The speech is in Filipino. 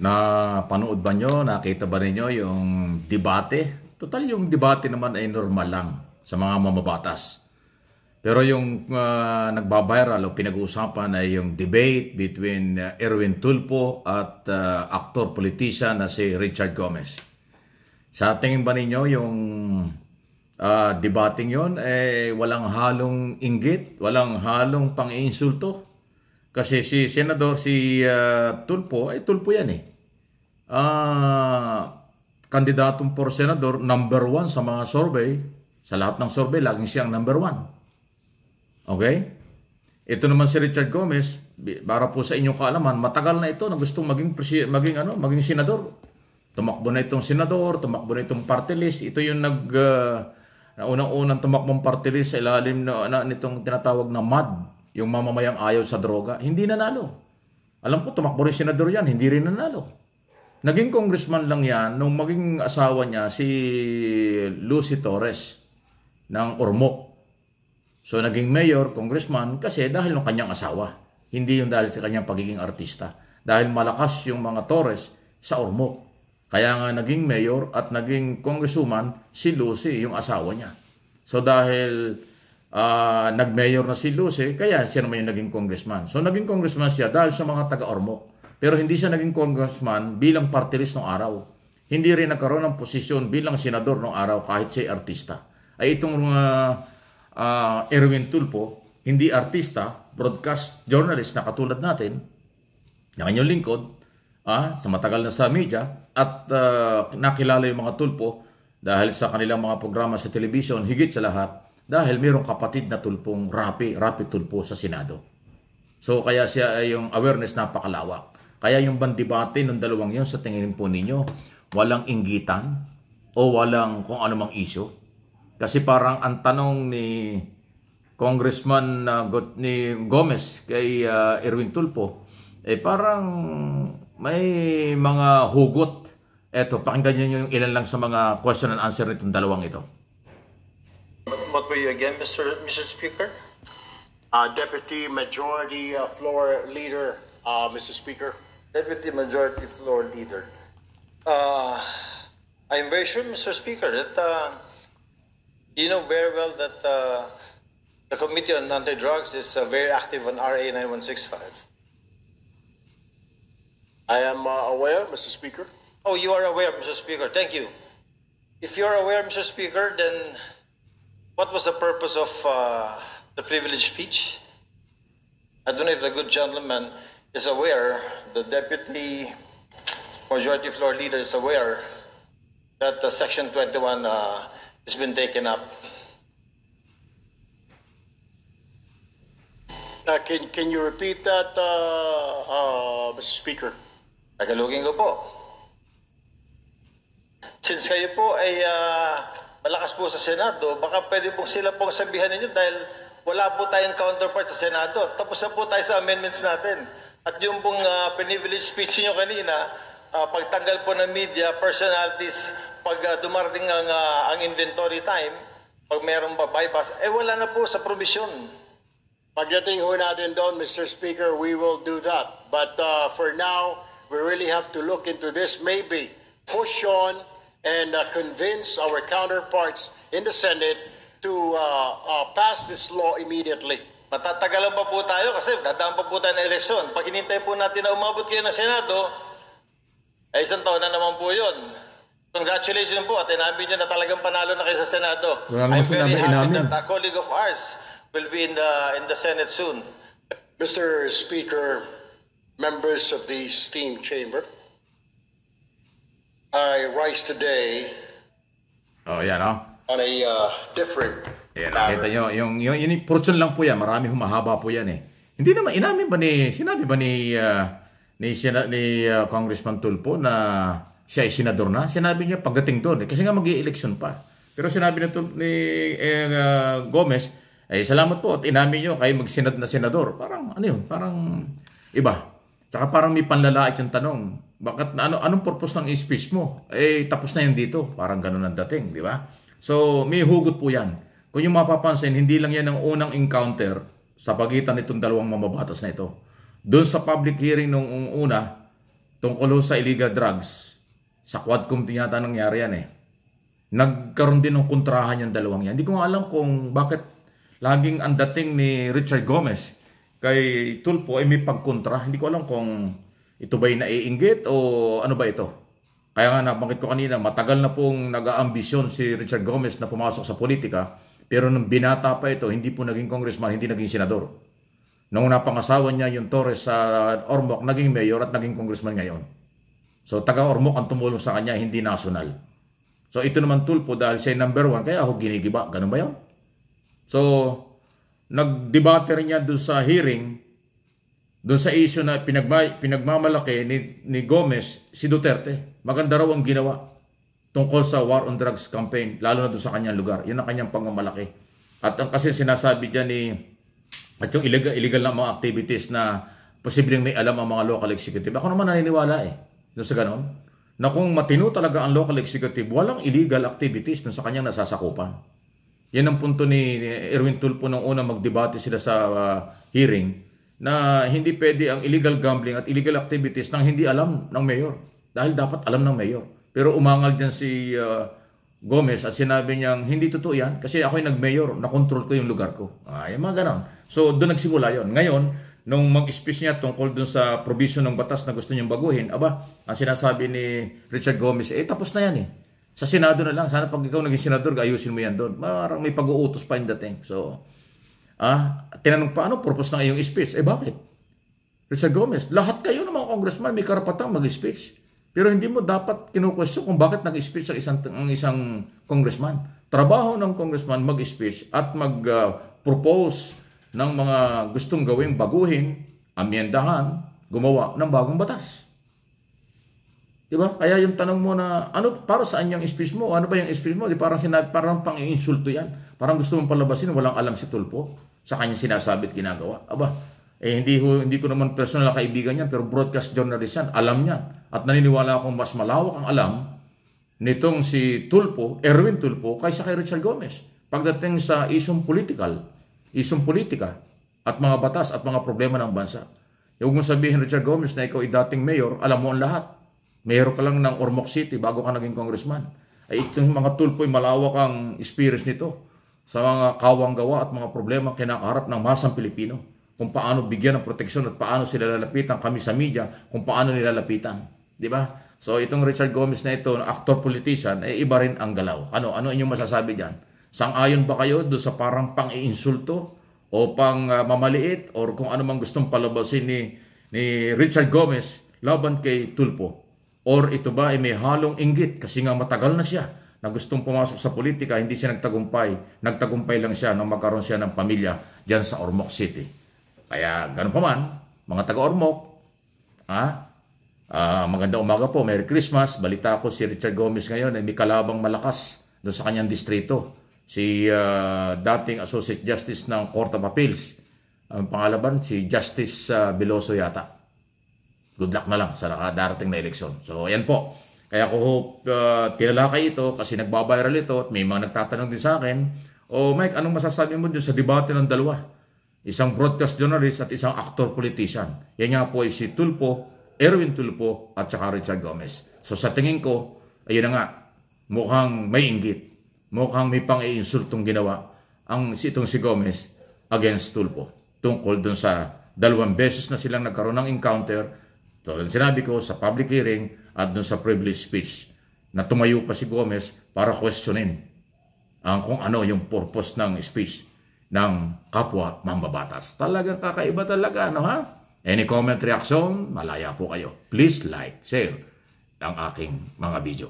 Napanood ba nyo, nakita ba ninyo yung debate? Total yung debate naman ay normal lang sa mga mamabatas. Pero yung nagbabiral o pinag-uusapan ay yung debate between Erwin Tulfo at actor-politician na si Richard Gomez. Sa tingin ba ninyo yung debating yon walang halong inggit, walang halong pang-iinsulto? Kasi si Senador, si Tulfo, Tulfo yan eh. Kandidatong for Senador, number 1 sa mga survey. Sa lahat ng survey, laging siyang number 1. Okay? Ito naman si Richard Gomez, para po sa inyong kaalaman, matagal na ito na gustong maging senador. Tumakbo na itong senador, tumakbo na itong party list. Ito yung unang-unang tumakbong party list sa ilalim nitong tinatawag na MAD, yung mamamayang ayaw sa droga. Hindi nanalo. Alam ko, tumakbo rin senador yan, hindi rin nanalo. Naging congressman lang yan nung maging asawa niya si Lucy Torres ng Ormoc. So naging mayor, congressman kasi dahil ng kanyang asawa. Hindi yung dahil sa kanyang pagiging artista. Dahil malakas yung mga Torres sa Ormoc. Kaya nga naging mayor at naging congresswoman si Lucy, yung asawa niya. So dahil nag-mayor na si Lucy, kaya siya naman yung naging congressman. So naging congressman siya dahil sa mga taga-Ormoc. Pero hindi siya naging congressman bilang party list ng araw. Hindi rin nagkaroon ng posisyon bilang senador ng araw kahit siya artista. Ay itong Erwin Tulfo, hindi artista, broadcast journalist na katulad natin, na kanyang lingkod, sa matagal na sa media, at nakilala yung mga Tulfo dahil sa kanilang mga programa sa television, higit sa lahat, dahil mayroong kapatid na Tulfong Rapi Tulfo sa Senado. So kaya siya yung awareness napakalawak. Kaya yung bandibate ng dalawang yun, sa tingin po ninyo, walang inggitan o walang kung anumang issue. Kasi parang ang tanong ni Congressman ni Gomez kay Erwin Tulfo, parang may mga hugot. Eto, pakinggan niyo yung ilan lang sa mga question and answer nitong dalawang ito. What were you again, Mr. Speaker? Deputy Majority Floor Leader, Mr. Speaker. Deputy Majority Floor Leader. I'm very sure, Mr. Speaker, that you know very well that the Committee on Anti-Drugs is very active on RA 9165. I am aware, Mr. Speaker. Oh, you are aware, Mr. Speaker. Thank you. If you are aware, Mr. Speaker, then what was the purpose of the privileged speech? I don't know if the good gentleman is aware, the Deputy Majority Floor Leader is aware that Section 21 has been taken up. Can you repeat that, Mr. Speaker? Tagalogin ko po. Since kayo po ay malakas po sa Senado, baka pwede pong sila pong sabihan ninyo dahil wala po tayong counterpart sa Senado. Tapos na po tayo sa amendments natin. At yung pong privilege speech niyo kanina, pagtanggal po ng media, personalities, pag dumarating ang inventory time, pag mayroong bypass, wala na po sa provision. Pagdating ho natin doon, Mr. Speaker, we will do that. But for now, we really have to look into this, maybe push on and convince our counterparts in the Senate to pass this law immediately. Matatagalan pa po tayo kasi dadaan pa po tayo ng eleksyon. Pag hinintay po natin na umabot kayo ng Senado, isang taon na naman po yun. Congratulations po at inamin nyo na talagang panalo na kayo sa Senado. I'm very happy that a colleague of ours will be in the Senate soon. Mr. Speaker, members of the esteemed chamber, I rise today on a different Kita nyo, yung portion lang po yan, marami humahaba po yan eh. Hindi naman, sinabi ba ni Congressman Tulfo na siya ay senador na? Sinabi niya pagdating doon, kasi nga mag-i-election pa. Pero sinabi ni Gomez, salamat po at inamin nyo kayo mag-senad na senador. Parang, parang iba. Tsaka parang may panlalait yung tanong. Bakit, anong purpose ng speech mo? Tapos na yan dito. Parang ganun ang dating, di ba? So, may hugot po yan. Kung yung mapapansin, hindi lang yan ang unang encounter sa pagitan nitong dalawang mamabatas na ito. Doon sa public hearing nung una, tungkol sa illegal drugs, sa Quadcom din yata nangyari yan eh. Nagkaroon din ng kontrahan yung dalawang yan. Hindi ko alam kung bakit laging ang dating ni Richard Gomez kay Tulfo ay may pagkontra. Hindi ko alam kung ito ba'y naiinggit o ano ba ito. Kaya nga nabanggit ko kanina, matagal na pong nag-aambisyon si Richard Gomez na pumasok sa politika, pero nung binata pa ito, hindi po naging congressman, hindi naging senador. Nung napangasawa niya yung Torres sa Ormoc, naging mayor at naging congressman ngayon. So taga-Ormoc ang tumulong sa kanya, hindi national. So ito naman Tulfo dahil siya number 1, kaya ako ginigiba. Ganun ba yun? So nagdebate rin niya doon sa hearing, doon sa issue na pinagmamalaki ni Gomez si Duterte. Maganda raw ang ginawa tungkol sa war on drugs campaign, lalo na doon sa kanyang lugar. Yun ang kanyang pagmamalaki. At ang kasi sinasabi dyan at yung illegal na mga activities na posibleng may alam ang mga local executive. Ako naman naniniwala doon sa ganon, na kung matino talaga ang local executive, walang illegal activities doon sa kanyang nasasakupan. Yan ang punto ni Erwin Tulfo nung una magdebate sila sa hearing, na hindi pwede ang illegal gambling at illegal activities nang hindi alam ng mayor. Dahil dapat alam ng mayor. Pero umangal dyan si Gomez at sinabi niyang hindi totoo yan kasi ako'y nag-mayor, nakontrol ko yung lugar ko. Yung mga ganon. So doon nagsimula yon. Ngayon, nung mag-speech niya tungkol doon sa provision ng batas na gusto niyang baguhin, ang sinasabi ni Richard Gomez, tapos na yan Sa Senado na lang. Sana pag ikaw naging senador, ayusin mo yan doon. Parang may pag-uutos pa yung dating. So, tinanong pa, ano purpose ng iyong speech? Bakit? Richard Gomez, lahat kayo ng mga congressman may karapatang mag-speech. Pero hindi mo dapat kinukwestiyon kung bakit nag-speech ang isang congressman. Trabaho ng congressman mag-speech at mag-propose ng mga gustong gawing baguhin, amyendahan, gumawa ng bagong batas. Diba? Kaya yung tanong mo na, para saan yung speech mo? Ano ba yung speech mo? Parang pang-insulto yan. Parang gusto mong palabasin, walang alam si Tulfo sa kanyang sinasabi at ginagawa. Hindi ko naman personal na kaibigan yan, pero broadcast journalist yan, alam niyan. At naniniwala akong mas malawak ang alam nitong si Tulfo, Erwin Tulfo, kaysa kay Richard Gomez. Pagdating sa isyong politika, at mga batas at mga problema ng bansa. Huwag mo sabihin, Richard Gomez, na ikaw ay dating mayor, alam mo ang lahat. Mayor ka lang ng Ormoc City bago ka naging congressman. Itong mga Tulfo ay malawak ang experience nito sa mga kawang gawa at mga problema kinakaharap ng masang Pilipino. Kung paano bigyan ng proteksyon at paano sila lalapitan, kami sa media, kung paano nilalapitan. Di ba? So itong Richard Gomez na ito, actor-politician, iba rin ang galaw. Ano inyong masasabi dyan? Sang-ayon ba kayo doon sa parang pang-iinsulto o pang mamaliit o kung ano mang gustong palabasin ni Richard Gomez laban kay Tulfo? Or ito ba ay may halong inggit kasi nga matagal na siya na gustong pumasok sa politika, hindi siya nagtagumpay. Nagtagumpay lang siya nang magkaroon siya ng pamilya dyan sa Ormoc City. Kaya ganun pa man, mga taga-Ormoc, magandang umaga po, Merry Christmas. Balita ko si Richard Gomez ngayon ay may kalabang malakas doon sa kanyang distrito. Si dating Associate Justice ng Court of Appeals. Ang pangalaban, si Justice Veloso yata. Good luck na lang sa darating na eleksyon. So, ayan po. Kaya ko hope tinalakay ito kasi nagbabiral ito at may mga nagtatanong din sa akin, Mike, anong masasabi mo dun sa debate ng dalawa? Isang broadcast journalist at isang actor-politician. Yan nga po ay si Tulfo, Erwin Tulfo at saka Richard Gomez. So sa tingin ko, ayun na nga, mukhang may inggit. Mukhang may pang-iinsultong ginawa itong si Gomez against Tulfo. Tungkol dun sa 2 beses na silang nagkaroon ng encounter. Tulad sinabi ko sa public hearing at dun sa privilege speech na tumayo pa si Gomez para questionin kung ano yung purpose ng speech ng kapwa mambabatas. Talagang kakaiba talaga, Any comment, reaction, malaya po kayo. Please like, share ang aking mga video.